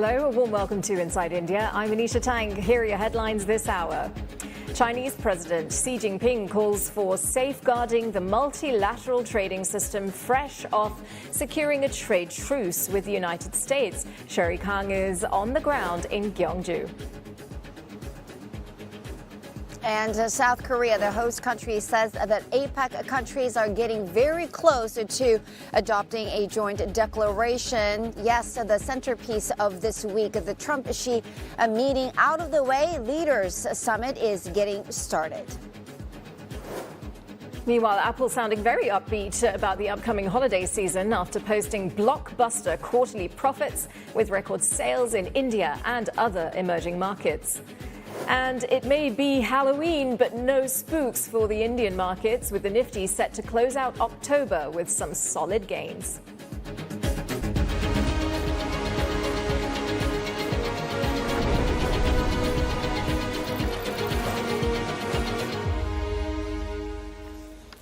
Hello, a warm welcome to Inside India. I'm Anisha Tang. Here are your headlines this hour. Chinese President Xi Jinping calls for safeguarding the multilateral trading system fresh off securing a trade truce with the United States. Sherry Kang is on the ground in Gyeongju. And South Korea, the host country, says that APEC countries are getting very close to adopting a joint declaration. Yes, the centerpiece of this week, the Trump-Xi meeting out of the way, leaders summit is getting started. Meanwhile, Apple sounding very upbeat about the upcoming holiday season after posting blockbuster quarterly profits with record sales in India and other emerging markets. And it may be Halloween, but no spooks for the Indian markets, with the Nifty set to close out October with some solid gains.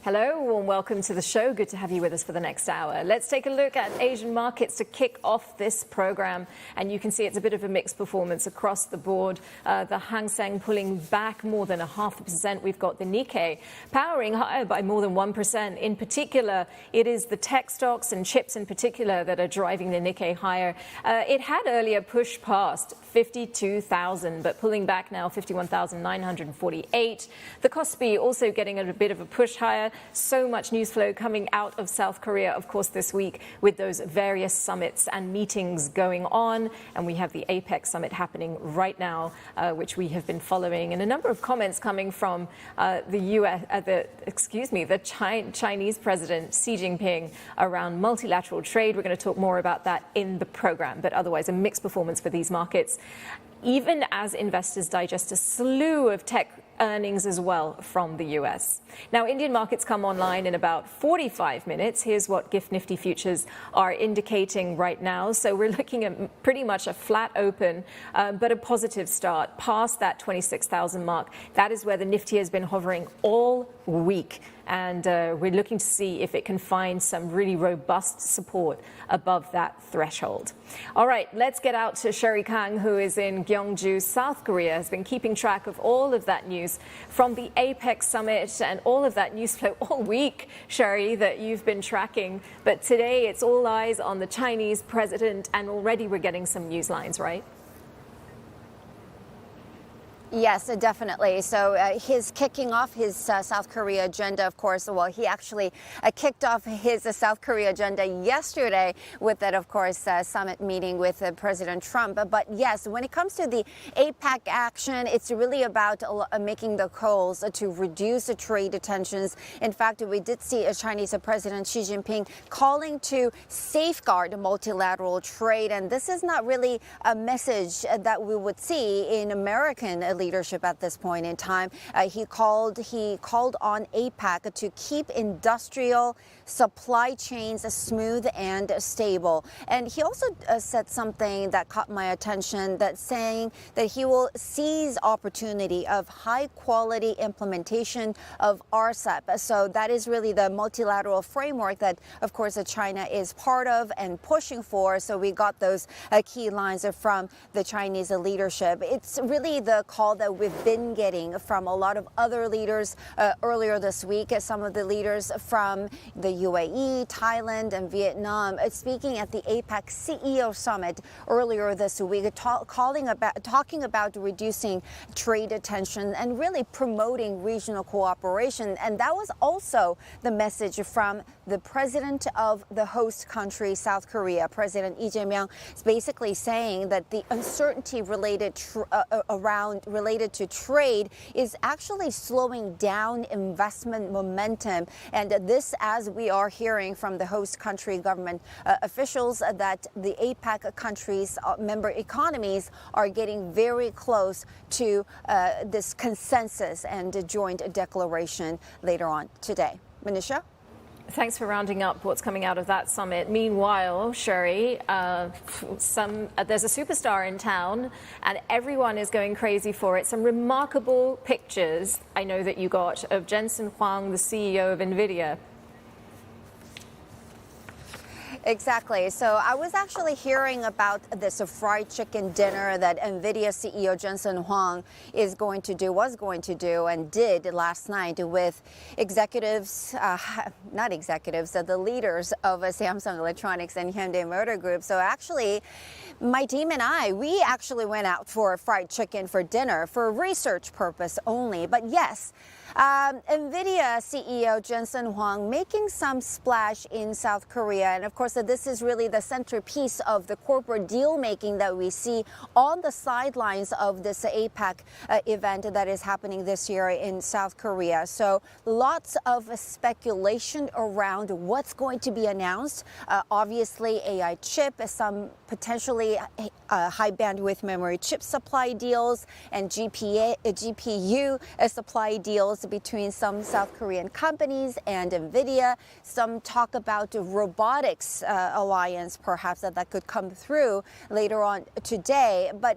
Hello, warm welcome to the show. Good to have you with us for the next hour. Let's take a look at Asian markets to kick off this program. And you can see it's a bit of a mixed performance across the board. The Hang Seng pulling back more than 0.5%. We've got the Nikkei powering higher by more than 1%. In particular, it is the tech stocks and chips in particular that are driving the Nikkei higher. It had earlier pushed past 52,000, but pulling back now 51,948. The Kospi also getting a bit of a push higher. So much news flow coming out of South Korea, of course, this week with those various summits and meetings going on. And we have the APEC summit happening right now, which we have been following. And a number of comments coming from the Chinese President Xi Jinping around multilateral trade. We're going to talk more about that in the program. But otherwise, a mixed performance for these markets, even as investors digest a slew of tech earnings as well from the US. Now, Indian markets come online in about 45 minutes. Here's what GIFT Nifty futures are indicating right now. So we're looking at pretty much a flat open, but a positive start past that 26,000 mark. That is where the Nifty has been hovering all week. And we're looking to see if it can find some really robust support above that threshold. All right, let's get out to Sherry Kang, who is in Gyeongju, South Korea, has been keeping track of all of that news from the APEC summit and all of that news flow all week, Sherry, that you've been tracking. But today it's all eyes on the Chinese president, and already we're getting some news lines, right? Yes, definitely. So his kicking off his South Korea agenda, of course, well, he actually kicked off his South Korea agenda yesterday with that, of course, summit meeting with President Trump. But yes, when it comes to the APEC action, it's really about making the calls to reduce the trade tensions. In fact, we did see Chinese President Xi Jinping calling to safeguard multilateral trade. And this is not really a message that we would see in American leadership at this point in time. He called on APEC to keep industrial supply chains smooth and stable. And he also said something that caught my attention, that saying that he will seize opportunity of high quality implementation of RCEP. So that is really the multilateral framework that, of course, China is part of and pushing for. So we got those key lines from the Chinese leadership. It's really the call that we've been getting from a lot of other leaders earlier this week. Some of the leaders from the UAE, Thailand, and Vietnam speaking at the APEC CEO summit earlier this week, talking about reducing trade tension and really promoting regional cooperation. And that was also the message from the president of the host country, South Korea, President Lee Jae-myung, is basically saying that the uncertainty related to trade is actually slowing down investment momentum. And this, as we are hearing from the host country government officials, that the APEC countries, member economies, are getting very close to this consensus and joint declaration later on today. Manisha? Thanks for rounding up what's coming out of that summit. Meanwhile, Sherry, there's a superstar in town and everyone is going crazy for it. Some remarkable pictures I know that you got of Jensen Huang, the CEO of NVIDIA. Exactly. So I was actually hearing about this fried chicken dinner that NVIDIA CEO Jensen Huang was going to do, and did last night with executives, not executives, the leaders of Samsung Electronics and Hyundai Motor Group. So actually, my team and we actually went out for fried chicken for dinner for research purpose only. But yes, NVIDIA CEO Jensen Huang making some splash in South Korea. And of course, this is really the centerpiece of the corporate deal making that we see on the sidelines of this APEC event that is happening this year in South Korea. So lots of speculation around what's going to be announced. Obviously, AI chip, some potentially high bandwidth memory chip supply deals, and GPU supply deals between some South Korean companies and NVIDIA. Some talk about robotics alliance, perhaps, that could come through later on today. But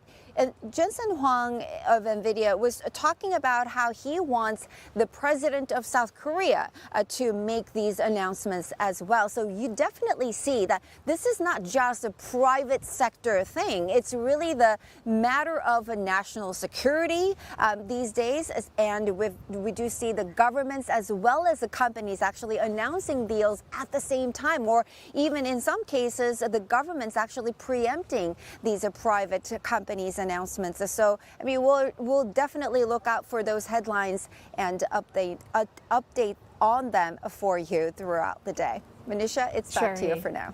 Jensen Huang of NVIDIA was talking about how he wants the president of South Korea to make these announcements as well. So you definitely see that this is not just a private sector thing. It's really the matter of national security these days. And we do see the governments as well as the companies actually announcing deals at the same time, or even in some cases, the government's actually preempting these private companies' announcements. So, I mean, we'll definitely look out for those headlines and update on them for you throughout the day. Manisha, it's back to you for now.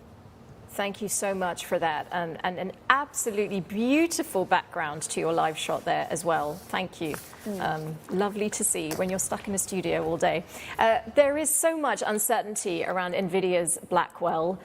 Thank you so much for that, and an absolutely beautiful background to your live shot there as well. Thank you. Lovely to see when you're stuck in a studio all day. There is so much uncertainty around NVIDIA's Blackwell.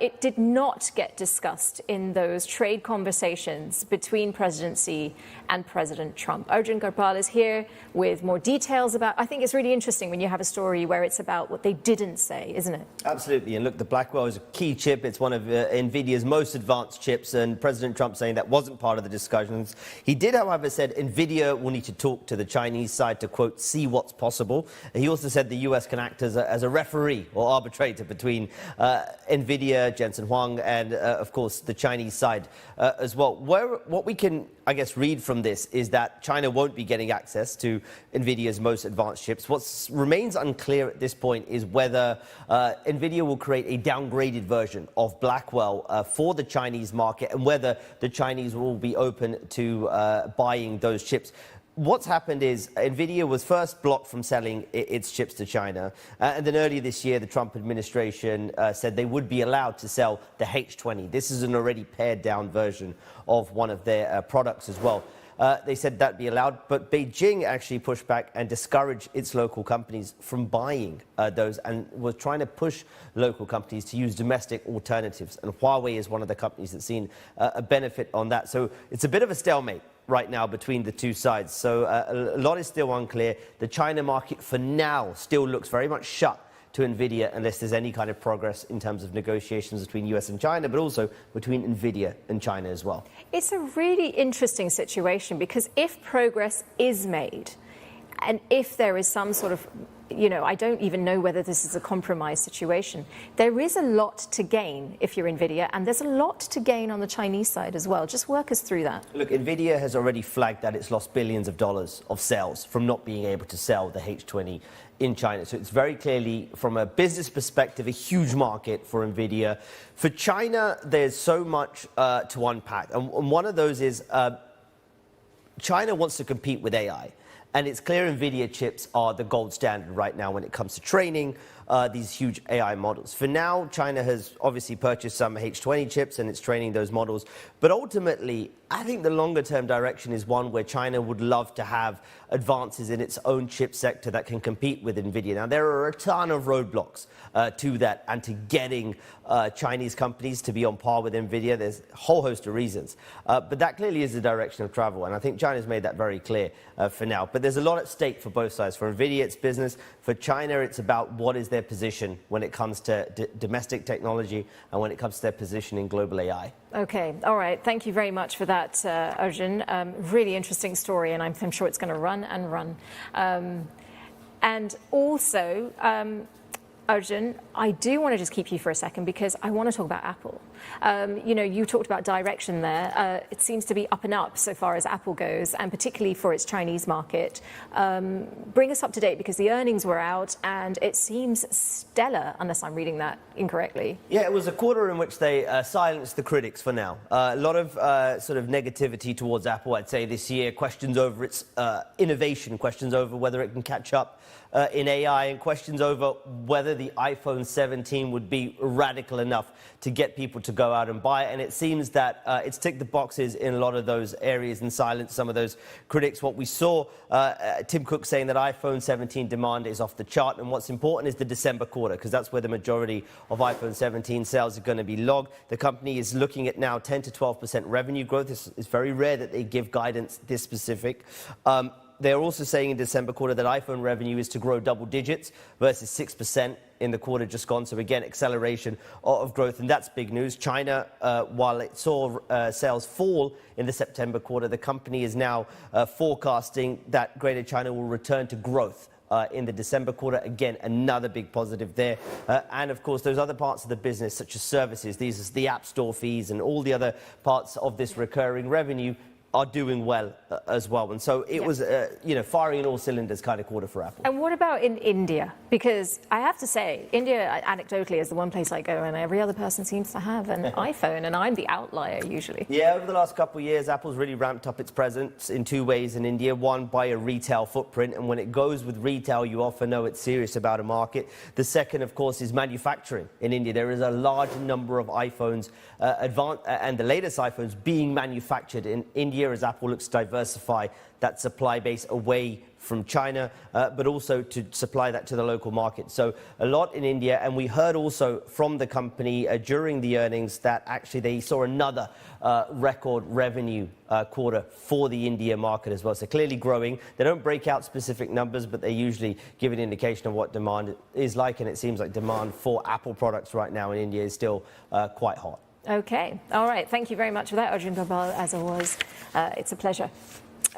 It did not get discussed in those trade conversations between President Xi and President Trump. Arjun Gopal is here with more details about. I think it's really interesting when you have a story where it's about what they didn't say, isn't it? Absolutely. And look, the Blackwell is a key chip. It's one of NVIDIA's most advanced chips, and President Trump saying that wasn't part of the discussions. He did, however, said NVIDIA will need to talk to the Chinese side to, quote, see what's possible. He also said the US can act as a referee or arbitrator between NVIDIA, Jensen Huang, and, of course, the Chinese side as well. What we can, I guess, read from this is that China won't be getting access to NVIDIA's most advanced chips. What remains unclear at this point is whether NVIDIA will create a downgraded version of Blackwell for the Chinese market, and whether the Chinese will be open to buying those chips. What's happened is NVIDIA was first blocked from selling its chips to China. And then earlier this year, the Trump administration said they would be allowed to sell the H20. This is an already pared down version of one of their products as well. They said that'd be allowed, but Beijing actually pushed back and discouraged its local companies from buying those, and was trying to push local companies to use domestic alternatives. And Huawei is one of the companies that's seen a benefit on that. So it's a bit of a stalemate right now between the two sides. So a lot is still unclear. The China market for now still looks very much shut to NVIDIA unless there's any kind of progress in terms of negotiations between US and China, but also between NVIDIA and China as well. It's a really interesting situation, because if progress is made, and if there is some sort of, I don't even know whether this is a compromise situation. There is a lot to gain if you're NVIDIA, and there's a lot to gain on the Chinese side as well. Just work us through that. Look, NVIDIA has already flagged that it's lost billions of dollars of sales from not being able to sell the H20 in China. So it's very clearly, from a business perspective, a huge market for NVIDIA. For China, there's so much to unpack. And one of those is China wants to compete with AI. And it's clear NVIDIA chips are the gold standard right now when it comes to training these huge AI models. For now, China has obviously purchased some H20 chips and it's training those models. But ultimately, I think the longer-term direction is one where China would love to have advances in its own chip sector that can compete with NVIDIA. Now, there are a ton of roadblocks to that and to getting Chinese companies to be on par with NVIDIA. There's a whole host of reasons. But that clearly is the direction of travel, and I think China's made that very clear for now. But there's a lot at stake for both sides. For NVIDIA, it's business. For China, it's about what is their position when it comes to domestic technology and when it comes to their position in global AI. Okay, all right. Thank you very much for that, Arjun. Really interesting story, and I'm sure it's going to run and run. And also, Arjun, I do want to just keep you for a second because I want to talk about Apple. You talked about direction there. It seems to be up and up so far as Apple goes, and particularly for its Chinese market. Bring us up to date because the earnings were out and it seems stellar, unless I'm reading that incorrectly. Yeah, it was a quarter in which they silenced the critics for now. A lot of sort of negativity towards Apple, I'd say, this year. Questions over its innovation, questions over whether it can catch up in AI, and questions over whether the iPhone 17 would be radical enough to get people to go out and buy it. And it seems that it's ticked the boxes in a lot of those areas and silenced some of those critics. What we saw, Tim Cook saying that iPhone 17 demand is off the chart. And what's important is the December quarter, because that's where the majority of iPhone 17 sales are going to be logged. The company is looking at now 10 to 12% revenue growth. It's very rare that they give guidance this specific. They're also saying in December quarter that iPhone revenue is to grow double digits versus 6% in the quarter just gone. So again, acceleration of growth, and that's big news. China, while it saw sales fall in the September quarter, the company is now forecasting that Greater China will return to growth in the December quarter. Again, another big positive there. And of course, those other parts of the business, such as services, these are the App Store fees and all the other parts of this recurring revenue, are doing well as well. And so it was, firing in all cylinders kind of quarter for Apple. And what about in India? Because I have to say, India, anecdotally, is the one place I go and every other person seems to have an iPhone, and I'm the outlier usually. Yeah, over the last couple of years, Apple's really ramped up its presence in two ways in India. One, by a retail footprint, and when it goes with retail, you often know it's serious about a market. The second, of course, is manufacturing in India. There is a large number of iPhones, and the latest iPhones being manufactured in India, as Apple looks to diversify that supply base away from China, but also to supply that to the local market. So a lot in India, and we heard also from the company during the earnings that actually they saw another record revenue quarter for the India market as well. So clearly growing. They don't break out specific numbers, but they usually give an indication of what demand is like, and it seems like demand for Apple products right now in India is still quite hot. Okay. All right. Thank you very much for that, Arjun Gopal, as always. It's a pleasure.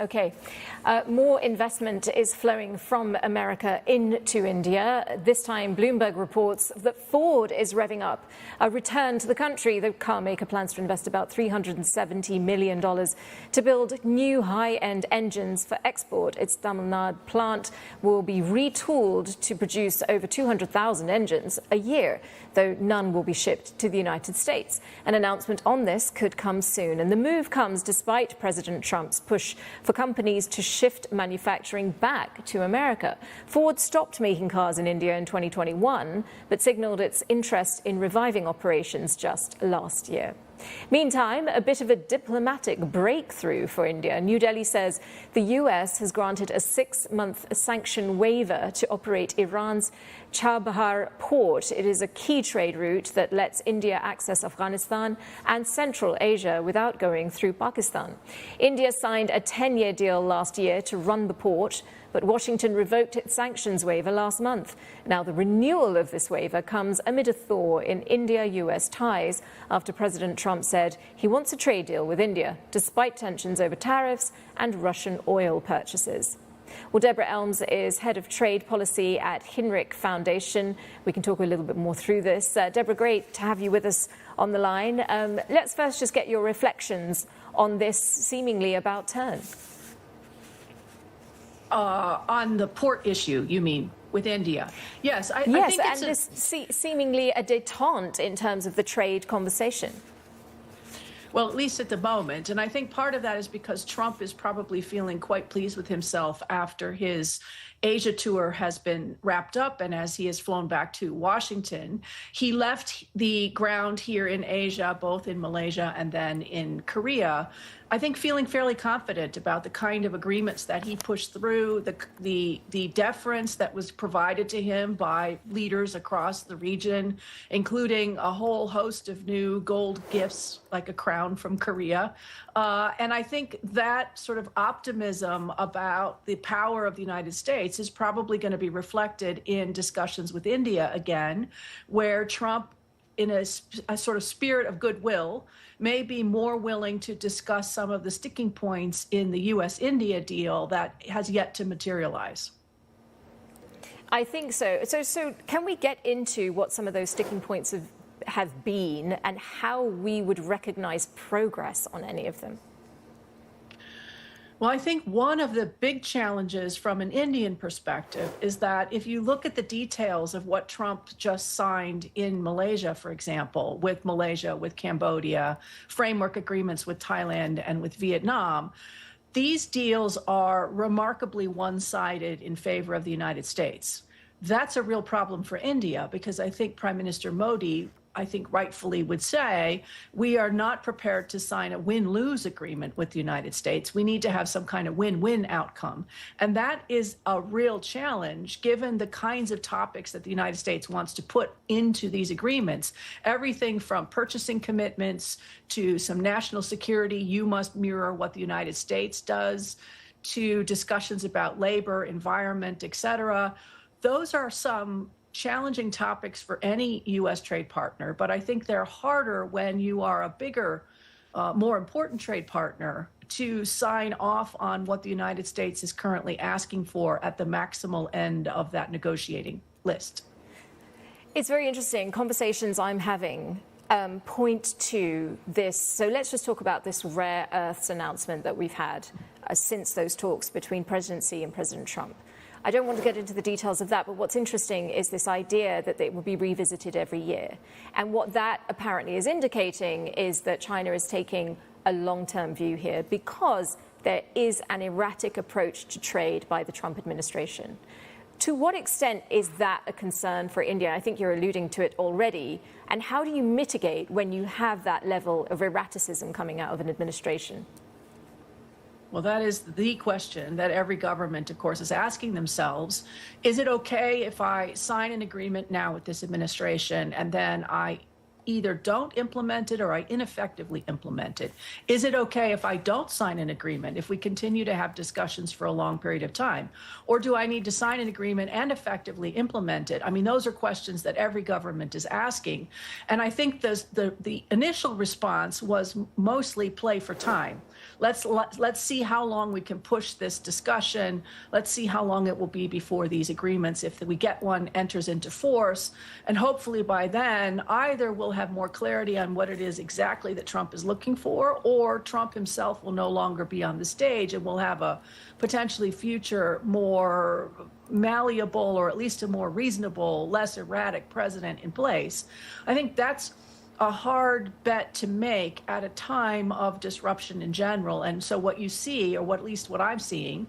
Okay. More investment is flowing from America into India. This time, Bloomberg reports that Ford is revving up a return to the country. The car maker plans to invest about $370 million to build new high-end engines for export. Its Tamil Nadu plant will be retooled to produce over 200,000 engines a year, though none will be shipped to the United States. An announcement on this could come soon, and the move comes despite President Trump's push for companies to shift manufacturing back to America. Ford stopped making cars in India in 2021, but signaled its interest in reviving operations just last year. Meantime, a bit of a diplomatic breakthrough for India. New Delhi says the U.S. has granted a 6-month sanction waiver to operate Iran's Chabahar port. It is a key trade route that lets India access Afghanistan and Central Asia without going through Pakistan. India signed a 10-year deal last year to run the port, but Washington revoked its sanctions waiver last month. Now, the renewal of this waiver comes amid a thaw in India-US ties after President Trump said he wants a trade deal with India, despite tensions over tariffs and Russian oil purchases. Well, Deborah Elms is head of trade policy at Hinrich Foundation. We can talk a little bit more through this. Deborah, great to have you with us on the line. Let's first just get your reflections on this seemingly about turn. On the port issue, you mean, with India? Yes, I think it's this seemingly a détente in terms of the trade conversation. Well, at least at the moment. And I think part of that is because Trump is probably feeling quite pleased with himself after his Asia tour has been wrapped up, and as he has flown back to Washington, he left the ground here in Asia, both in Malaysia and then in Korea, I think feeling fairly confident about the kind of agreements that he pushed through, the deference that was provided to him by leaders across the region, including a whole host of new gold gifts like a crown from Korea. And I think that sort of optimism about the power of the United States is probably going to be reflected in discussions with India again, where Trump, in a sort of spirit of goodwill, may be more willing to discuss some of the sticking points in the U.S.-India deal that has yet to materialize. I think so. So can we get into what some of those sticking points have been and how we would recognize progress on any of them? Well, I think one of the big challenges from an Indian perspective is that if you look at the details of what Trump just signed in Malaysia, for example, with Malaysia, with Cambodia, framework agreements with Thailand and with Vietnam, these deals are remarkably one-sided in favor of the United States. That's a real problem for India because I think Prime Minister Modi, I think rightfully would say, we are not prepared to sign a win-lose agreement with the United States. We need to have some kind of win-win outcome. And that is a real challenge given the kinds of topics that the United States wants to put into these agreements. Everything from purchasing commitments to some national security, you must mirror what the United States does, to discussions about labor, environment, et cetera. Those are some challenging topics for any U.S. trade partner, but I think they're harder when you are a bigger, more important trade partner to sign off on what the United States is currently asking for at the maximal end of that negotiating list. It's very interesting. Conversations I'm having point to this. So let's just talk about this rare earths announcement that we've had since those talks between President Xi and President Trump. I don't want to get into the details of that, but what's interesting is this idea that it will be revisited every year. And what that apparently is indicating is that China is taking a long-term view here because there is an erratic approach to trade by the Trump administration. To what extent is that a concern for India? I think you're alluding to it already. And how do you mitigate when you have that level of erraticism coming out of an administration? Well, that is the question that every government, of course, is asking themselves. Is it okay if I sign an agreement now with this administration and then I either don't implement it or I ineffectively implement it? Is it okay if I don't sign an agreement, if we continue to have discussions for a long period of time? Or do I need to sign an agreement and effectively implement it? I mean, those are questions that every government is asking. And I think the initial response was mostly play for time. Let's see how long we can push this discussion. Let's see how long it will be before these agreements, if we get one, enters into force. And hopefully by then, either we'll have more clarity on what it is exactly that Trump is looking for, or Trump himself will no longer be on the stage and we'll have a potentially future more malleable, or at least a more reasonable, less erratic president in place. I think that's a hard bet to make at a time of disruption in general. And so what you see, or what at least what I'm seeing,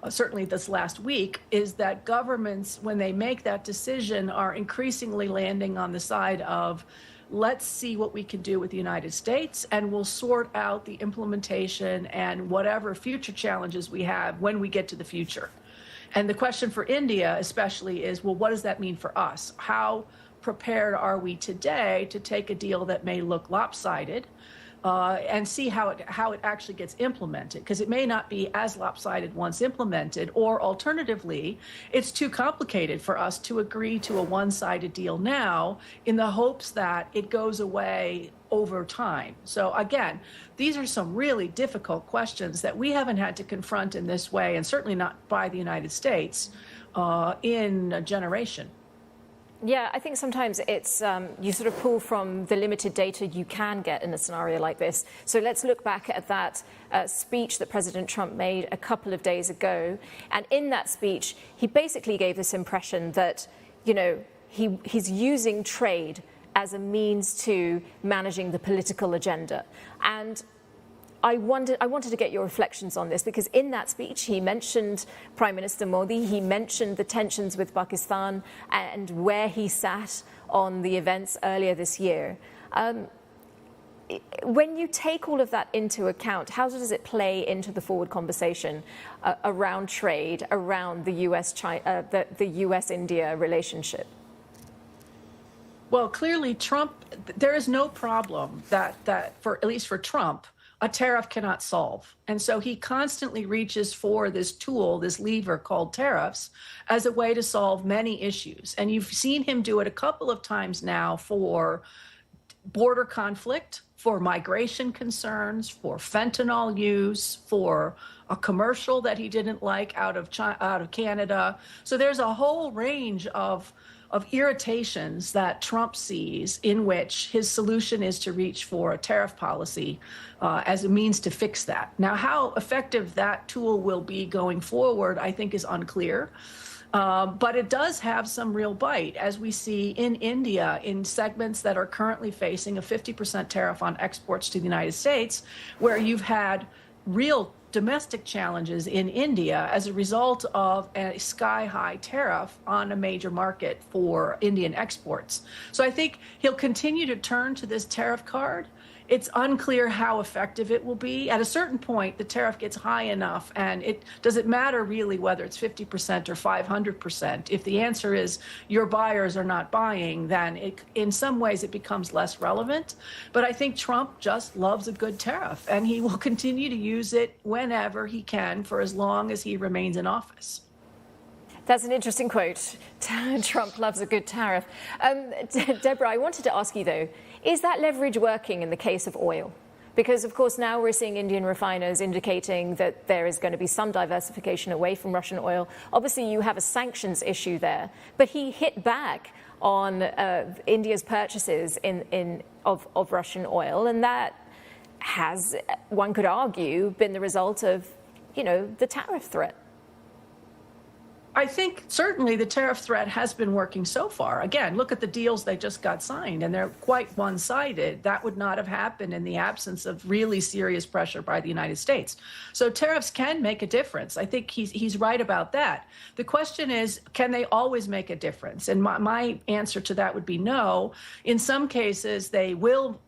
certainly this last week, is that governments, when they make that decision, are increasingly landing on the side of, let's see what we can do with the United States, and we'll sort out the implementation and whatever future challenges we have when we get to the future. And the question for India especially is, well, what does that mean for us? How prepared are we today to take a deal that may look lopsided and see how it actually gets implemented? Because it may not be as lopsided once implemented, or alternatively, it's too complicated for us to agree to a one-sided deal now in the hopes that it goes away over time. So again, these are some really difficult questions that we haven't had to confront in this way, and certainly not by the United States, in a generation. Yeah, I think sometimes it's you sort of pull from the limited data you can get in a scenario like this. So let's look back at that speech that President Trump made a couple of days ago. And in that speech, he basically gave this impression that, you know, he's using trade as a means to managing the political agenda. And I wanted to get your reflections on this, because in that speech, he mentioned Prime Minister Modi, he mentioned the tensions with Pakistan and where he sat on the events earlier this year. When you take all of that into account, how does it play into the forward conversation around trade, around the US-India relationship? Well, clearly, there is no problem that for, at least for Trump, a tariff cannot solve. And so he constantly reaches for this tool, this lever called tariffs, as a way to solve many issues. And you've seen him do it a couple of times now for border conflict, for migration concerns, for fentanyl use, for a commercial that he didn't like out of Canada. So there's a whole range of irritations that Trump sees in which his solution is to reach for a tariff policy as a means to fix that. Now, how effective that tool will be going forward, I think, is unclear. But it does have some real bite, as we see in India in segments that are currently facing a 50% tariff on exports to the United States, where you've had real domestic challenges in India as a result of a sky-high tariff on a major market for Indian exports. So I think he'll continue to turn to this tariff card. It's unclear how effective it will be. At a certain point, the tariff gets high enough, and it doesn't matter really whether it's 50% or 500%. If the answer is your buyers are not buying, then in some ways it becomes less relevant. But I think Trump just loves a good tariff, and he will continue to use it whenever he can for as long as he remains in office. That's an interesting quote. Trump loves a good tariff. Deborah, I wanted to ask you, though, is that leverage working in the case of oil? Because, of course, now we're seeing Indian refiners indicating that there is going to be some diversification away from Russian oil. Obviously, you have a sanctions issue there, but he hit back on India's purchases of Russian oil, and that has, one could argue, been the result of, the tariff threat. I think certainly the tariff threat has been working so far. Again, look at the deals they just got signed, and they're quite one-sided. That would not have happened in the absence of really serious pressure by the United States. So tariffs can make a difference. I think he's right about that. The question is, can they always make a difference? And my answer to that would be no. In some cases, they will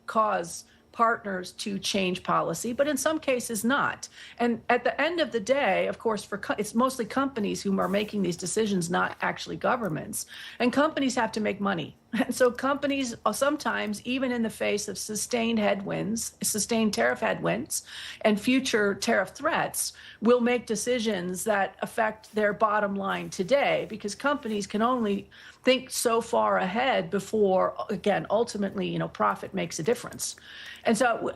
cause partners to change policy, but in some cases not. And at the end of the day, of course, it's mostly companies who are making these decisions, not actually governments. And companies have to make money. And so companies sometimes, even in the face of sustained tariff headwinds and future tariff threats, will make decisions that affect their bottom line today, because companies can only think so far ahead before, again, ultimately, profit makes a difference. And so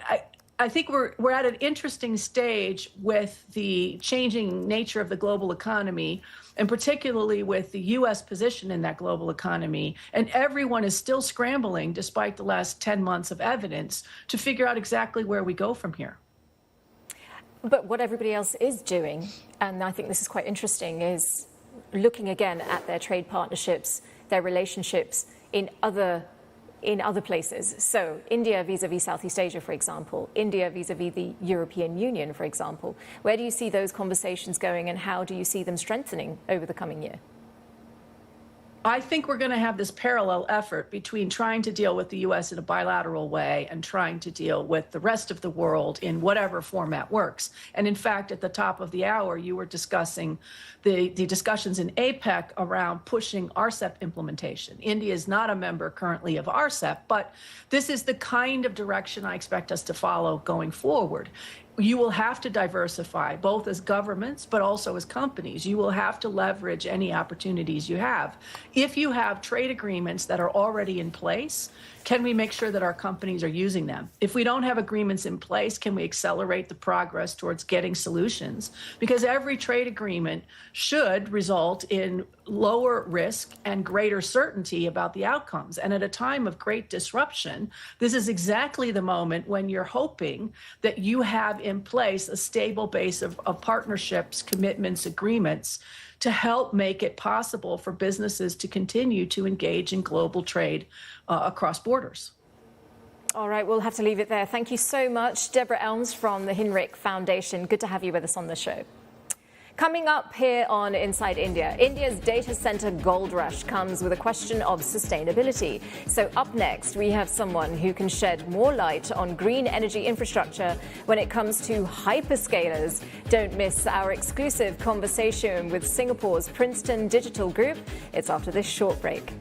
I think we're at an interesting stage with the changing nature of the global economy, and particularly with the U.S. position in that global economy. And everyone is still scrambling, despite the last 10 months of evidence, to figure out exactly where we go from here. But what everybody else is doing, and I think this is quite interesting, is looking again at their trade partnerships, their relationships in other places. So India vis-a-vis Southeast Asia, for example, India vis-a-vis the European Union, for example. Where do you see those conversations going, and how do you see them strengthening over the coming year? I think we're going to have this parallel effort between trying to deal with the U.S. in a bilateral way and trying to deal with the rest of the world in whatever format works. And in fact, at the top of the hour, you were discussing the discussions in APEC around pushing RCEP implementation. India is not a member currently of RCEP, but this is the kind of direction I expect us to follow going forward. You will have to diversify, both as governments, but also as companies. You will have to leverage any opportunities you have. If you have trade agreements that are already in place, can we make sure that our companies are using them? If we don't have agreements in place, can we accelerate the progress towards getting solutions? Because every trade agreement should result in lower risk and greater certainty about the outcomes. And at a time of great disruption, this is exactly the moment when you're hoping that you have in place a stable base of partnerships, commitments, agreements to help make it possible for businesses to continue to engage in global trade across borders. All right, we'll have to leave it there. Thank you so much, Deborah Elms from the Hinrick Foundation. Good to have you with us on the show. Coming up here on Inside India, India's data center gold rush comes with a question of sustainability. So up next, we have someone who can shed more light on green energy infrastructure when it comes to hyperscalers. Don't miss our exclusive conversation with Singapore's Princeton Digital Group. It's after this short break.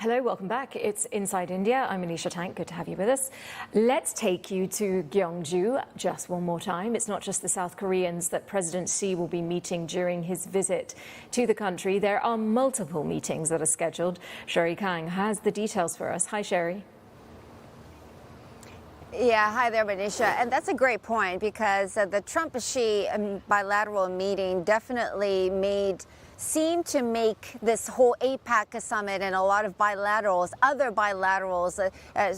Hello, welcome back. It's Inside India. I'm Anisha Tank. Good to have you with us. Let's take you to Gyeongju just one more time. It's not just the South Koreans that President Xi will be meeting during his visit to the country. There are multiple meetings that are scheduled. Sherry Kang has the details for us. Hi, Sherry. Yeah, hi there, Manisha. And that's a great point because the Trump-Xi bilateral meeting definitely seemed to make this whole APEC summit and a lot of other bilaterals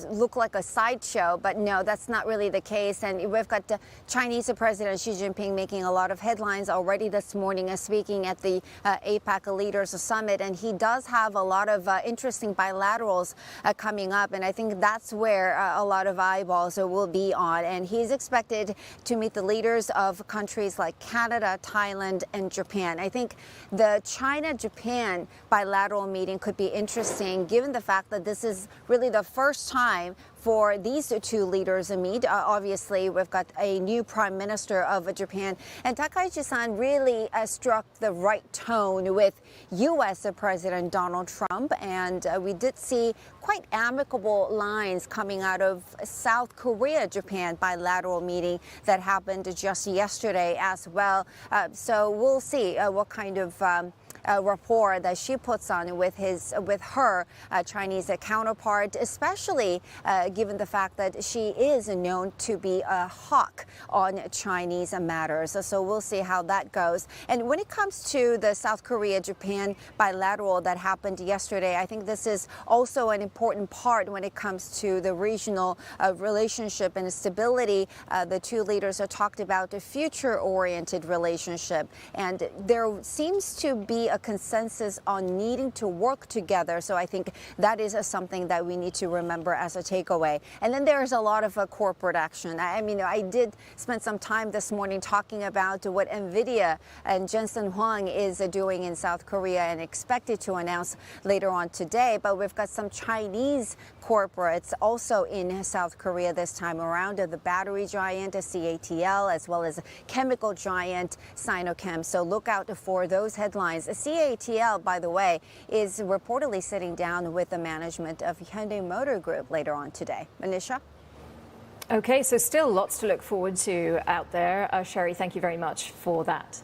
look like a sideshow. But no, that's not really the case. And we've got the Chinese President Xi Jinping making a lot of headlines already this morning, speaking at the APEC Leaders Summit. And he does have a lot of interesting bilaterals coming up. And I think that's where a lot of eyeballs will be on. And he's expected to meet the leaders of countries like Canada, Thailand, and Japan. I think the China-Japan bilateral meeting could be interesting, given the fact that this is really the first time for these two leaders to meet. Obviously, we've got a new Prime Minister of Japan, and Takaichi-san really struck the right tone with U.S. President Donald Trump, and we did see quite amicable lines coming out of South Korea-Japan bilateral meeting that happened just yesterday as well. So we'll see what kind of rapport that she puts on with her Chinese counterpart, especially given the fact that she is known to be a hawk on Chinese matters. So we'll see how that goes. And when it comes to the South Korea-Japan bilateral that happened yesterday, I think this is also an important part when it comes to the regional relationship and stability. The two leaders have talked about a future-oriented relationship, and there seems to be a consensus on needing to work together. So I think that is something that we need to remember as a takeaway. And then there's a lot of corporate action. I mean, I did spend some time this morning talking about what NVIDIA and Jensen Huang is doing in South Korea and expected to announce later on today. But we've got some Chinese corporates also in South Korea this time around, the battery giant CATL, as well as chemical giant Sinochem. So look out for those headlines. CATL, by the way, is reportedly sitting down with the management of Hyundai Motor Group later on today. Manisha? Okay, so still lots to look forward to out there. Sherry, thank you very much for that.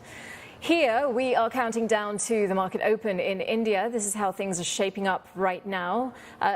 Here, we are counting down to the market open in India. This is how things are shaping up right now,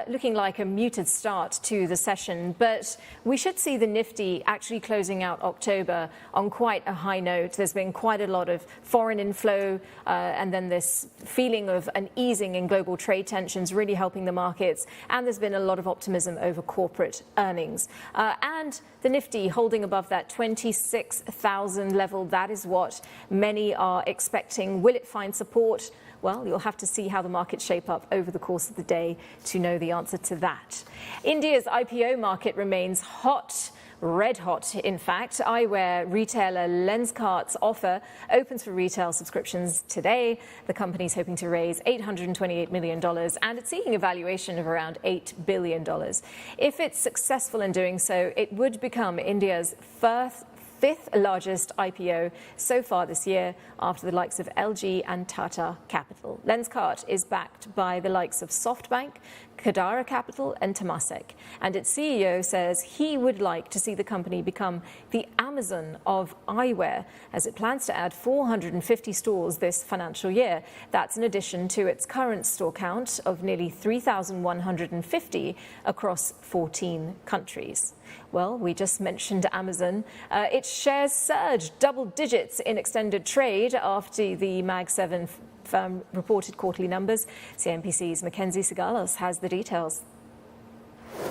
looking like a muted start to the session. But we should see the Nifty actually closing out October on quite a high note. There's been quite a lot of foreign inflow, and then this feeling of an easing in global trade tensions really helping the markets. And there's been a lot of optimism over corporate earnings. And the Nifty holding above that 26,000 level. That is what many are expecting. Will it find support? Well, you'll have to see how the markets shape up over the course of the day to know the answer to that. India's IPO market remains hot. Red hot, in fact. Eyewear retailer Lenskart's offer opens for retail subscriptions today. The company's hoping to raise $828 million, and it's seeking a valuation of around $8 billion. If it's successful in doing so, it would become India's fifth largest IPO so far this year, after the likes of LG and Tata Capital. Lenskart is backed by the likes of SoftBank, Kadara Capital and Temasek. And its CEO says he would like to see the company become the Amazon of eyewear, as it plans to add 450 stores this financial year. That's in addition to its current store count of nearly 3,150 across 14 countries. Well, we just mentioned Amazon. Its shares surged double digits in extended trade after the Mag 7 firm reported quarterly numbers. CNBC's Mackenzie Sigalos has the details.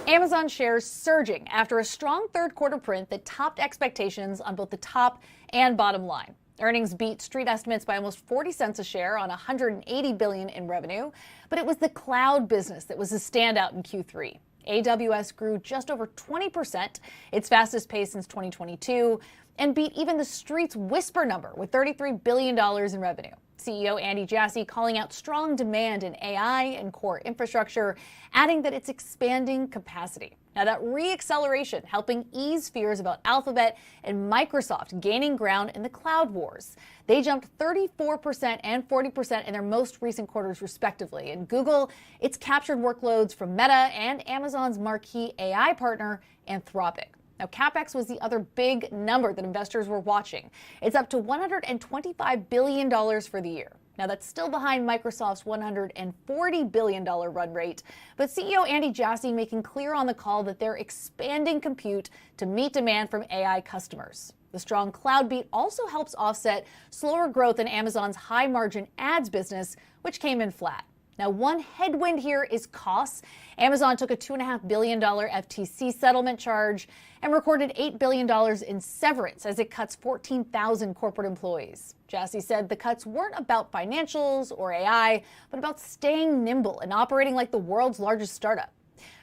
Amazon shares surging after a strong third quarter print that topped expectations on both the top and bottom line. Earnings beat street estimates by almost 40 cents a share on $180 billion in revenue, but it was the cloud business that was a standout in Q3. AWS grew just over 20%, its fastest pace since 2022, and beat even the street's whisper number with $33 billion in revenue. CEO Andy Jassy calling out strong demand in AI and core infrastructure, adding that it's expanding capacity. Now, that re-acceleration helping ease fears about Alphabet and Microsoft gaining ground in the cloud wars. They jumped 34% and 40% in their most recent quarters, respectively. And Google, it's captured workloads from Meta and Amazon's marquee AI partner, Anthropic. Now, CapEx was the other big number that investors were watching. It's up to $125 billion for the year. Now, that's still behind Microsoft's $140 billion run rate. But CEO Andy Jassy making clear on the call that they're expanding compute to meet demand from AI customers. The strong cloud beat also helps offset slower growth in Amazon's high-margin ads business, which came in flat. Now, one headwind here is costs. Amazon took a $2.5 billion FTC settlement charge and recorded $8 billion in severance as it cuts 14,000 corporate employees. Jassy said the cuts weren't about financials or AI, but about staying nimble and operating like the world's largest startup.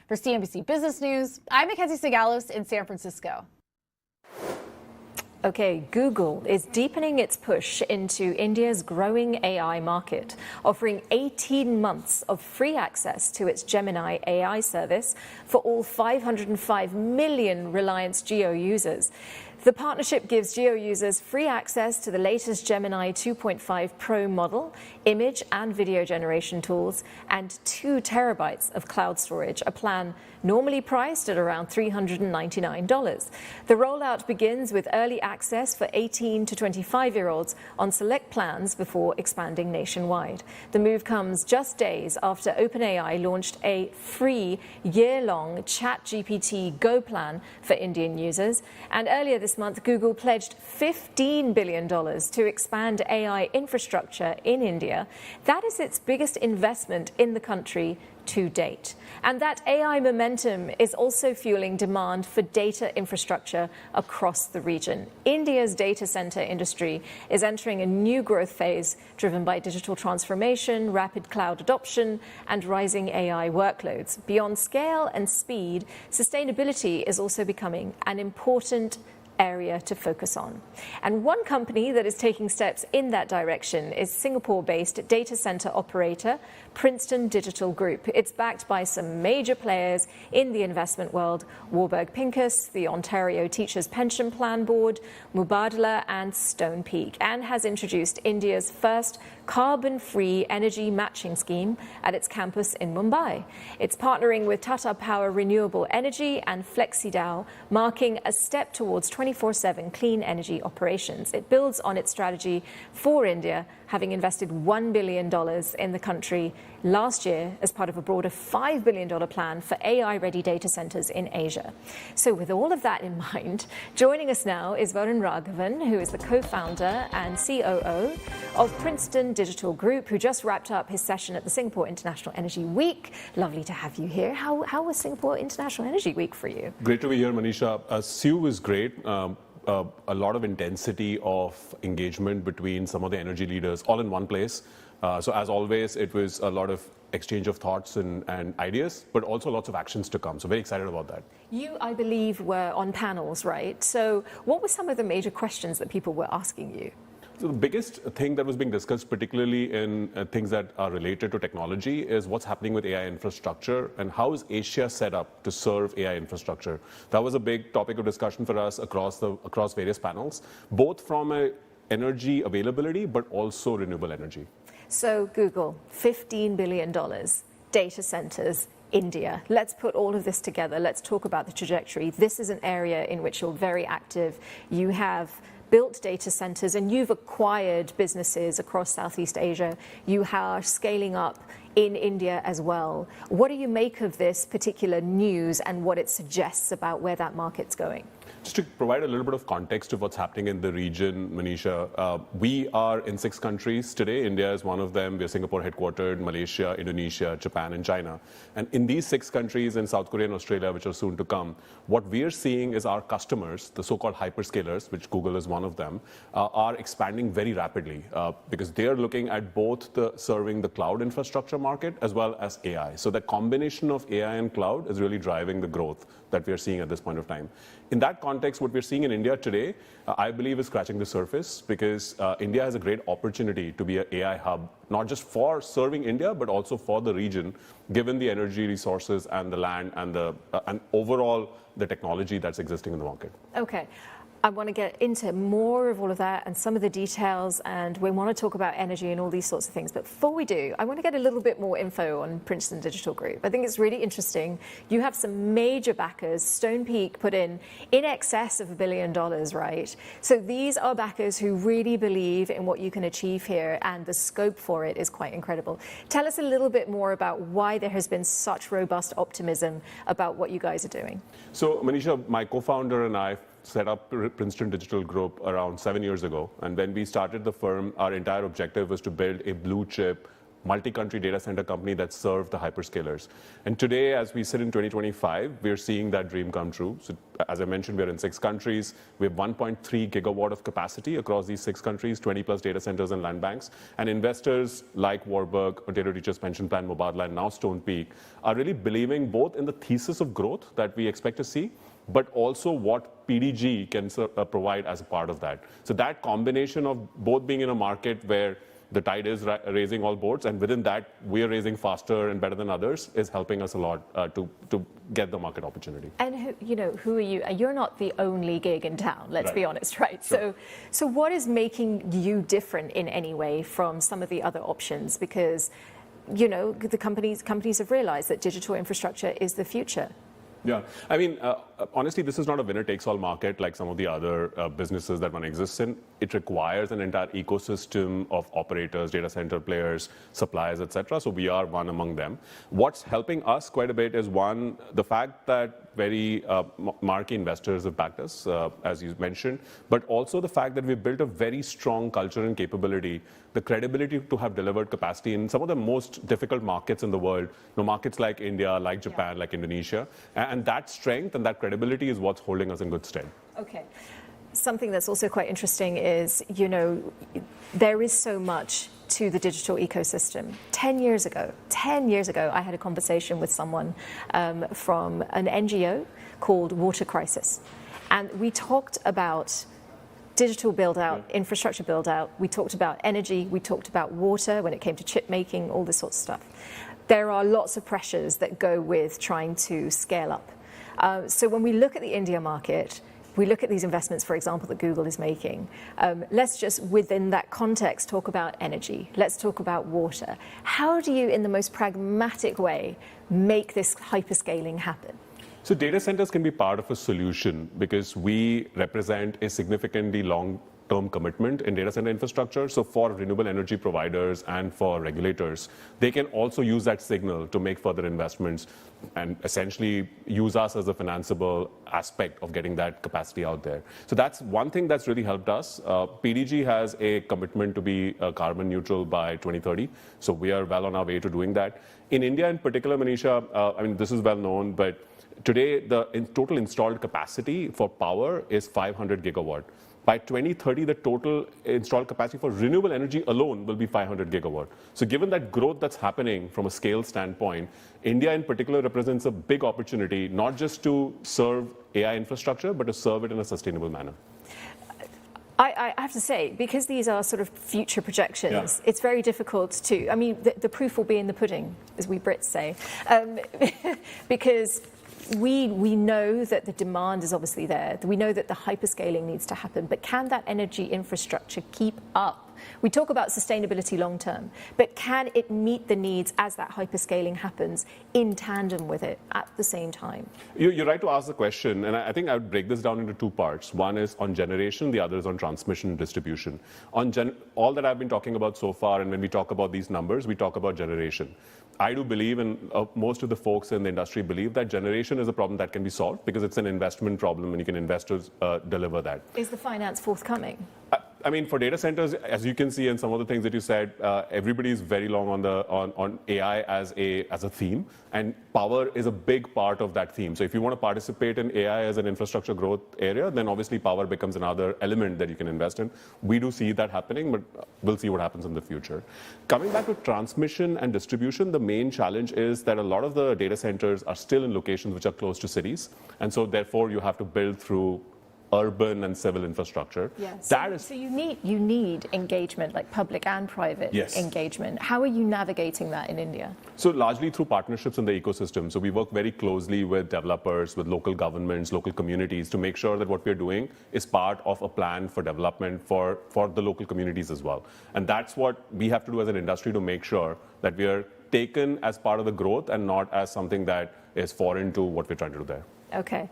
For CNBC Business News, I'm Mackenzie Sigalos in San Francisco. Okay, Google is deepening its push into India's growing AI market, offering 18 months of free access to its Gemini AI service for all 505 million Reliance Jio users. The partnership gives Jio users free access to the latest Gemini 2.5 Pro model, image and video generation tools, and 2 terabytes of cloud storage, a plan normally priced at around $399. The rollout begins with early access for 18 to 25-year-olds on select plans before expanding nationwide. The move comes just days after OpenAI launched a free year-long ChatGPT Go plan for Indian users, and earlier this month, Google pledged $15 billion to expand AI infrastructure in India. That is its biggest investment in the country to date. And that AI momentum is also fueling demand for data infrastructure across the region. India's data center industry is entering a new growth phase driven by digital transformation, rapid cloud adoption, and rising AI workloads. Beyond scale and speed, sustainability is also becoming an important area to focus on. And one company that is taking steps in that direction is Singapore-based data center operator Princeton Digital Group. It's backed by some major players in the investment world: Warburg Pincus, the Ontario Teachers Pension Plan Board, Mubadala, and Stonepeak, and has introduced India's first carbon-free energy matching scheme at its campus in Mumbai. It's partnering with Tata Power Renewable Energy and FlexiDAO, marking a step towards 24/7 clean energy operations. It builds on its strategy for India, having invested $1 billion in the country last year as part of a broader $5 billion plan for AI-ready data centers in Asia. So with all of that in mind, joining us now is Varun Raghavan, who is the co-founder and COO of Princeton Digital Group, who just wrapped up his session at the Singapore International Energy Week. Lovely to have you here. How was Singapore International Energy Week for you? Great to be here, Manisha. SIU was great. A lot of intensity of engagement between some of the energy leaders all in one place. So as always, it was a lot of exchange of thoughts and ideas, but also lots of actions to come. So very excited about that. You, I believe, were on panels, right? So what were some of the major questions that people were asking you? So the biggest thing that was being discussed, particularly in things that are related to technology, is what's happening with AI infrastructure and how is Asia set up to serve AI infrastructure. That was a big topic of discussion for us across various panels, both from a energy availability, but also renewable energy. So Google, $15 billion, data centers, India. Let's put all of this together. Let's talk about the trajectory. This is an area in which you're very active. You have built data centers and you've acquired businesses across Southeast Asia. You are scaling up in India as well. What do you make of this particular news and what it suggests about where that market's going? Just to provide a little bit of context to what's happening in the region, Manisha, we are in 6 countries today. India is one of them. We're Singapore headquartered, Malaysia, Indonesia, Japan, and China. And in these 6 countries, in South Korea and Australia, which are soon to come, what we are seeing is our customers, the so-called hyperscalers, which Google is one one of them, are expanding very rapidly because they're looking at both serving the cloud infrastructure market as well as AI. So the combination of AI and cloud is really driving the growth that we're seeing at this point of time. In that context, what we're seeing in India today, I believe, is scratching the surface because India has a great opportunity to be an AI hub, not just for serving India, but also for the region, given the energy resources and the land and overall the technology that's existing in the market. Okay. I want to get into more of all of that and some of the details, and we want to talk about energy and all these sorts of things. But before we do, I want to get a little bit more info on Princeton Digital Group. I think it's really interesting. You have some major backers. Stonepeak put in excess of $1 billion, right? So these are backers who really believe in what you can achieve here, and the scope for it is quite incredible. Tell us a little bit more about why there has been such robust optimism about what you guys are doing. So, Manisha, my co-founder and I set up Princeton Digital Group around 7 years ago. And when we started the firm, our entire objective was to build a blue chip, multi-country data center company that served the hyperscalers. And today, as we sit in 2025, we're seeing that dream come true. So, as I mentioned, we're in 6 countries. We have 1.3 gigawatt of capacity across these 6 countries, 20 plus data centers and land banks. And investors like Warburg, Ontario Teachers Pension Plan, Mubadala, and now Stonepeak are really believing both in the thesis of growth that we expect to see, but also what PDG can provide as a part of that. So that combination of both being in a market where the tide is raising all boats, and within that, we're raising faster and better than others, is helping us a lot to get the market opportunity. And who are you? You're not the only gig in town, let's be honest, right? Sure. So what is making you different in any way from some of the other options? Because, the companies have realized that digital infrastructure is the future. Yeah, I mean, honestly, this is not a winner-takes-all market like some of the other businesses that one exists in. It requires an entire ecosystem of operators, data center players, suppliers, etc. So we are one among them. What's helping us quite a bit is, one, the fact that very marquee investors have backed us, as you mentioned, but also the fact that we've built a very strong culture and capability, the credibility to have delivered capacity in some of the most difficult markets in the world, markets like India, like Japan, like Indonesia. And that strength and that credibility is what's holding us in good stead. Okay. Something that's also quite interesting is, there is so much to the digital ecosystem. 10 years ago, I had a conversation with someone from an NGO called Water Crisis. And we talked about digital build-out, infrastructure build-out. We talked about energy. We talked about water when it came to chip making, all this sort of stuff. There are lots of pressures that go with trying to scale up. So when we look at the India market, we look at these investments, for example, that Google is making. Let's just, within that context, talk about energy. Let's talk about water. How do you, in the most pragmatic way, make this hyperscaling happen? So data centers can be part of a solution because we represent a significantly long-term commitment in data center infrastructure. So for renewable energy providers and for regulators, they can also use that signal to make further investments and essentially use us as a financeable aspect of getting that capacity out there. So that's one thing that's really helped us. PDG has a commitment to be carbon neutral by 2030. So we are well on our way to doing that. In India in particular, Manisha, I mean, this is well known, but today the total installed capacity for power is 500 gigawatt. By 2030, the total installed capacity for renewable energy alone will be 500 gigawatt. So given that growth that's happening from a scale standpoint, India in particular represents a big opportunity, not just to serve AI infrastructure, but to serve it in a sustainable manner. I have to say, because these are sort of future projections, it's very difficult to, I mean, the proof will be in the pudding, as we Brits say, because we know that the demand is obviously there. We know that the hyperscaling needs to happen, but can that energy infrastructure keep up? We talk about sustainability long term, but can it meet the needs as that hyperscaling happens in tandem with it at the same time? You're right to ask the question, and I think I would break this down into 2 parts. One is on generation, the other is on transmission and distribution. All that I've been talking about so far, and when we talk about these numbers, we talk about generation. I do believe, and most of the folks in the industry believe, that generation is a problem that can be solved because it's an investment problem and you can invest to deliver that. Is the finance forthcoming? I mean, for data centers, as you can see in some of the things that you said, everybody is very long on AI as a theme, and power is a big part of that theme. So if you want to participate in AI as an infrastructure growth area, then obviously power becomes another element that you can invest in. We do see that happening, but we'll see what happens in the future. Coming back to transmission and distribution, the main challenge is that a lot of the data centers are still in locations which are close to cities, and so therefore you have to build through urban and civil infrastructure. Yes. So you need engagement, like public and private engagement. How are you navigating that in India? So largely through partnerships in the ecosystem. So we work very closely with developers, with local governments, local communities to make sure that what we're doing is part of a plan for development for the local communities as well. And that's what we have to do as an industry to make sure that we are taken as part of the growth and not as something that is foreign to what we're trying to do there. Okay.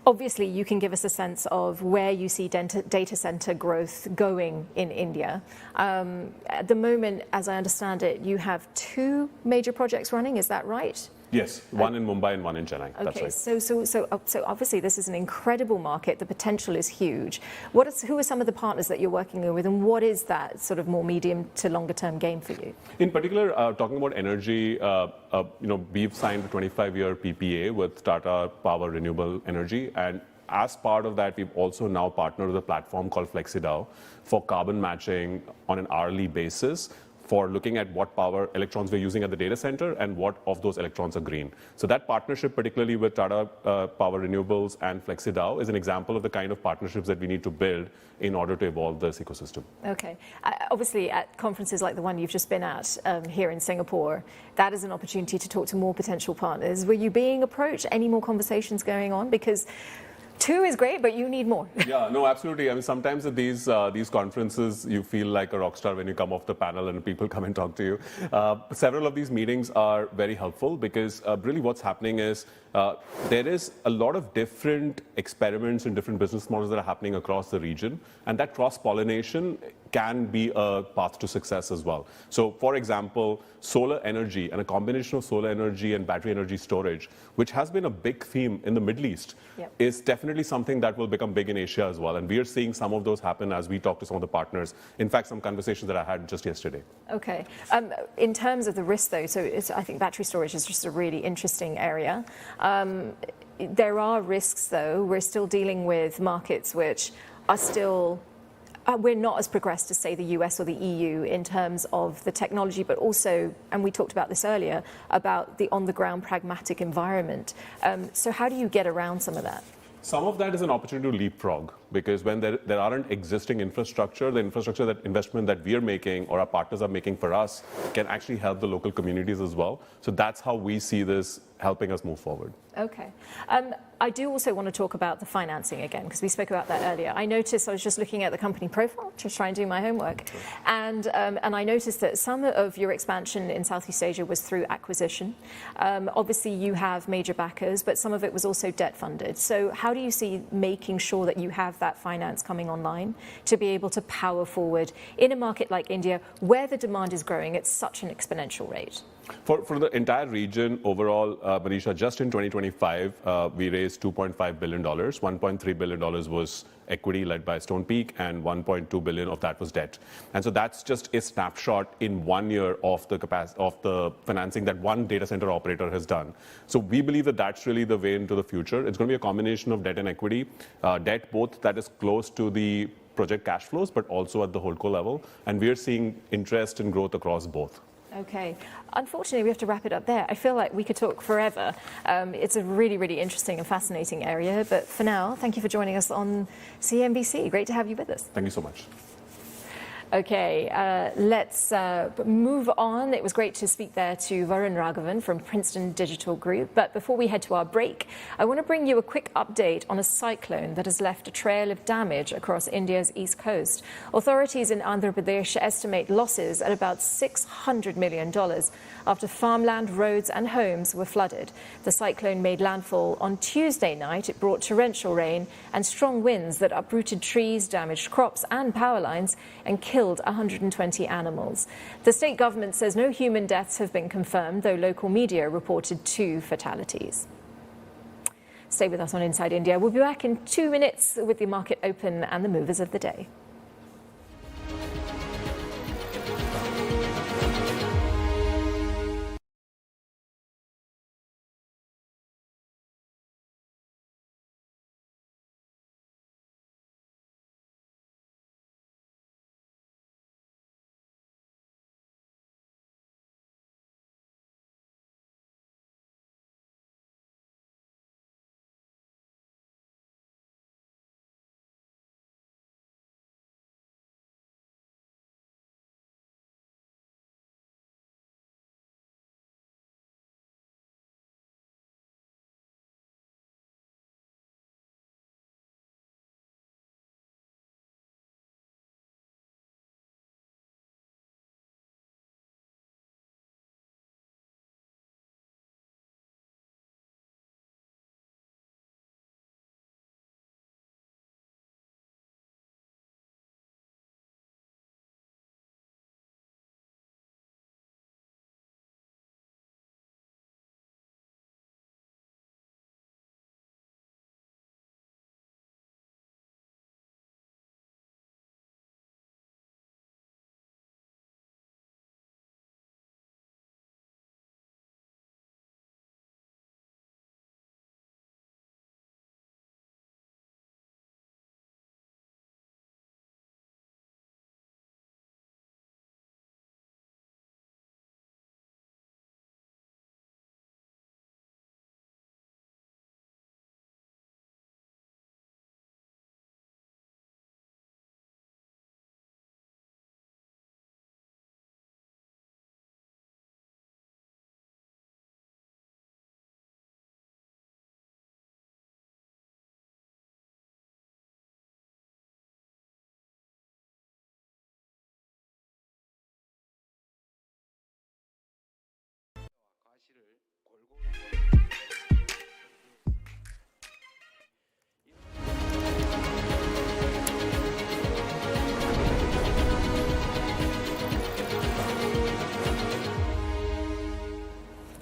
Obviously, you can give us a sense of where you see data center growth going in India. At the moment, as I understand it, you have 2 major projects running. Is that right? Yes, one in Mumbai and one in Chennai. Okay, that's right. So obviously this is an incredible market. The potential is huge. Who are some of the partners that you're working with, and what is that sort of more medium to longer term game for you? In particular, talking about energy, we've signed a 25-year PPA with Tata Power Renewable Energy, and as part of that, we've also now partnered with a platform called FlexiDAO for carbon matching on an hourly basis, for looking at what power electrons we're using at the data center and what of those electrons are green. So that partnership, particularly with Tata Power Renewables and FlexiDAO, is an example of the kind of partnerships that we need to build in order to evolve this ecosystem. Okay. Obviously, at conferences like the one you've just been at here in Singapore, that is an opportunity to talk to more potential partners. Were you being approached? Any more conversations going on? Because 2 is great, but you need more. Yeah, no, absolutely. I mean, sometimes at these conferences, you feel like a rock star when you come off the panel and people come and talk to you. Several of these meetings are very helpful because really what's happening is there is a lot of different experiments and different business models that are happening across the region, and that cross-pollination can be a path to success as well. So, for example, solar energy and a combination of solar energy and battery energy storage, which has been a big theme in the Middle East, is definitely something that will become big in Asia as well. And we are seeing some of those happen as we talk to some of the partners. In fact, some conversations that I had just yesterday. Okay. In terms of the risk, though, so I think battery storage is just a really interesting area. There are risks, though. We're still dealing with markets which are still... we're not as progressed as, say, the US or the EU in terms of the technology, but also, and we talked about this earlier, about the on-the-ground pragmatic environment. So how do you get around some of that? Some of that is an opportunity to leapfrog, because when there aren't existing infrastructure, the infrastructure that investment that we are making or our partners are making for us can actually help the local communities as well. So that's how we see this helping us move forward. Okay. I do also want to talk about the financing again, because we spoke about that earlier. I noticed, I was just looking at the company profile to try and do my homework. Sure. And I noticed that some of your expansion in Southeast Asia was through acquisition. Obviously, you have major backers, but some of it was also debt funded. So how do you see making sure that you have that finance coming online to be able to power forward in a market like India, where the demand is growing at such an exponential rate? For the entire region overall, Manisha, just in 2025, we raised $2.5 billion. $1.3 billion was equity led by Stone Peak, and $1.2 billion of that was debt. And so that's just a snapshot in 1 year of the capacity of the financing that one data center operator has done. So we believe that that's really the way into the future. It's going to be a combination of debt and equity. Debt both that is close to the project cash flows, but also at the holdco level. And we are seeing interest and growth across both. Okay. Unfortunately, we have to wrap it up there. I feel like we could talk forever. It's a really, really interesting and fascinating area. But for now, thank you for joining us on CNBC. Great to have you with us. Thank you so much. Okay, let's move on. It was great to speak there to Varun Raghavan from Princeton Digital Group. But before we head to our break, I want to bring you a quick update on a cyclone that has left a trail of damage across India's east coast. Authorities in Andhra Pradesh estimate losses at about $600 million after farmland, roads and homes were flooded. The cyclone made landfall on Tuesday night. It brought torrential rain and strong winds that uprooted trees, damaged crops and power lines, and killed 120 animals. The state government says no human deaths have been confirmed, though local media reported 2 fatalities. Stay with us on Inside India. We'll be back in 2 minutes with the market open and the movers of the day.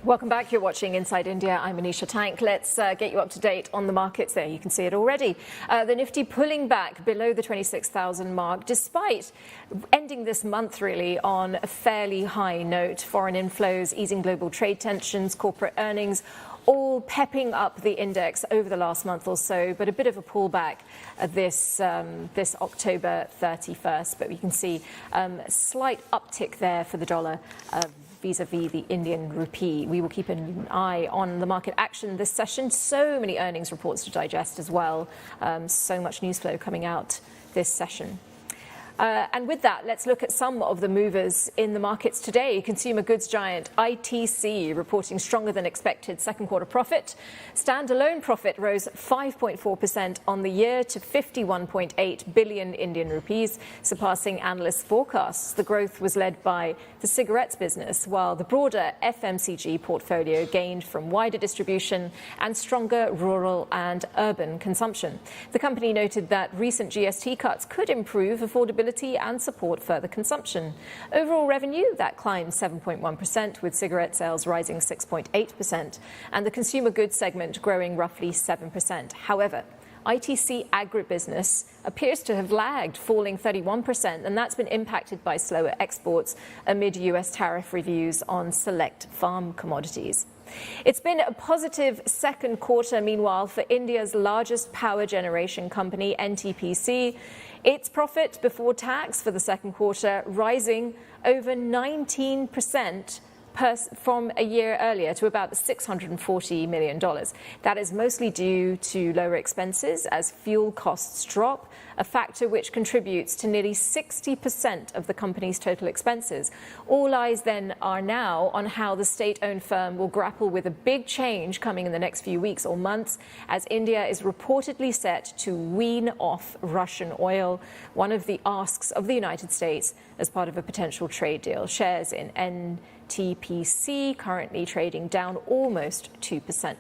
Welcome back. You're watching Inside India. I'm Anisha Tank. Let's get you up to date on the markets there. You can see it already. The Nifty pulling back below the 26,000 mark, despite ending this month really on a fairly high note. Foreign inflows, easing global trade tensions, corporate earnings, all pepping up the index over the last month or so, but a bit of a pullback this October 31st. But we can see a slight uptick there for the dollar vis-a-vis the Indian rupee. We will keep an eye on the market action this session. So many earnings reports to digest as well. So much news flow coming out this session. And with that, let's look at some of the movers in the markets today. Consumer goods giant ITC reporting stronger than expected second quarter profit. Standalone profit rose 5.4% on the year to 51.8 billion Indian rupees, surpassing analysts' forecasts. The growth was led by the cigarettes business, while the broader FMCG portfolio gained from wider distribution and stronger rural and urban consumption. The company noted that recent GST cuts could improve affordability and support further consumption. Overall revenue, that climbed 7.1%, with cigarette sales rising 6.8%, and the consumer goods segment growing roughly 7%. However, ITC agribusiness appears to have lagged, falling 31%, and that's been impacted by slower exports amid US tariff reviews on select farm commodities. It's been a positive second quarter, meanwhile, for India's largest power generation company, NTPC. Its profit before tax for the second quarter rising over 19% from a year earlier to about $640 million. That is mostly due to lower expenses as fuel costs drop, a factor which contributes to nearly 60% of the company's total expenses. All eyes then are now on how the state-owned firm will grapple with a big change coming in the next few weeks or months, as India is reportedly set to wean off Russian oil, one of the asks of the United States as part of a potential trade deal. Shares in NTPC currently trading down almost 2%.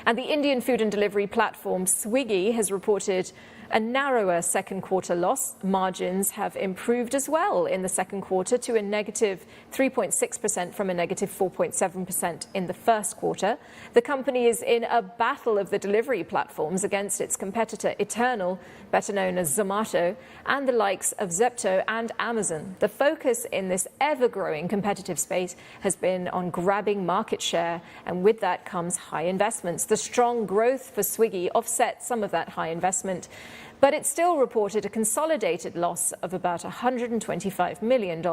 And the Indian food and delivery platform Swiggy has reported a narrower second quarter loss. Margins have improved as well in the second quarter to a negative 3.6% from a negative 4.7% in the first quarter. The company is in a battle of the delivery platforms against its competitor Eternal, better known as Zomato, and the likes of Zepto and Amazon. The focus in this ever-growing competitive space has been on grabbing market share, and with that comes high investments. The strong growth for Swiggy offsets some of that high investment, but it still reported a consolidated loss of about $125 million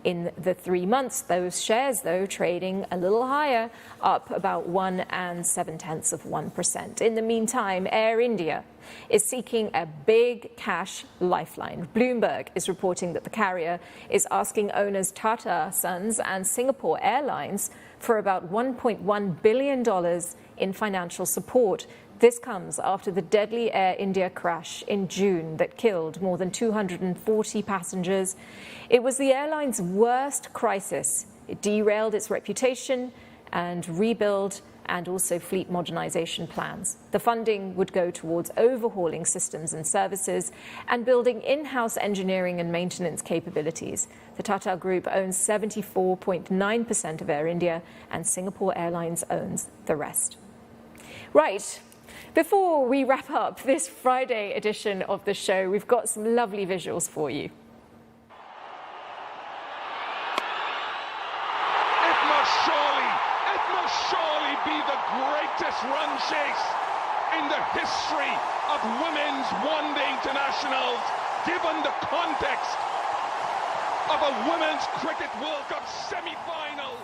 in the 3 months. Those shares, though, trading a little higher, up about 1.7%. In the meantime, Air India is seeking a big cash lifeline. Bloomberg is reporting that the carrier is asking owners Tata Sons and Singapore Airlines for about $1.1 billion in financial support. This comes after the deadly Air India crash in June that killed more than 240 passengers. It was the airline's worst crisis. It derailed its reputation and rebuild and also fleet modernization plans. The funding would go towards overhauling systems and services and building in-house engineering and maintenance capabilities. The Tata Group owns 74.9% of Air India, and Singapore Airlines owns the rest. Right. Before we wrap up this Friday edition of the show, we've got some lovely visuals for you. It must surely be the greatest run chase in the history of women's one-day internationals, given the context of a Women's Cricket World Cup semi-final.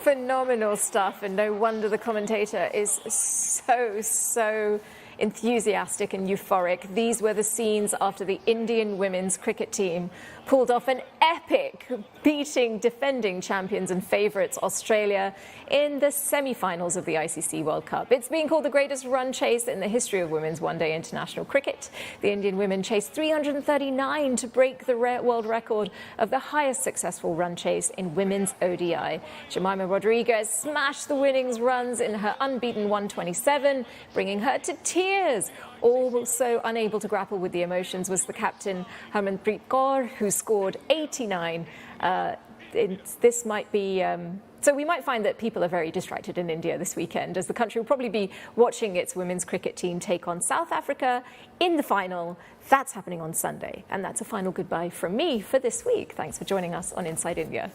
Phenomenal stuff, and no wonder the commentator is so enthusiastic and euphoric. These were the scenes after the Indian women's cricket team pulled off an epic beating defending champions and favourites Australia in the semi-finals of the ICC World Cup. It's being called the greatest run chase in the history of women's one-day international cricket. The Indian women chased 339 to break the world record of the highest successful run chase in women's ODI. Jemima Rodriguez smashed the winnings runs in her unbeaten 127, bringing her to tears. Also unable to grapple with the emotions was the captain Harmanpreet Kaur, who scored 89. This might be So we might find that people are very distracted in India this weekend, as the country will probably be watching its women's cricket team take on South Africa in the final. That's happening on Sunday. And that's a final goodbye from me for this week. Thanks for joining us on Inside India.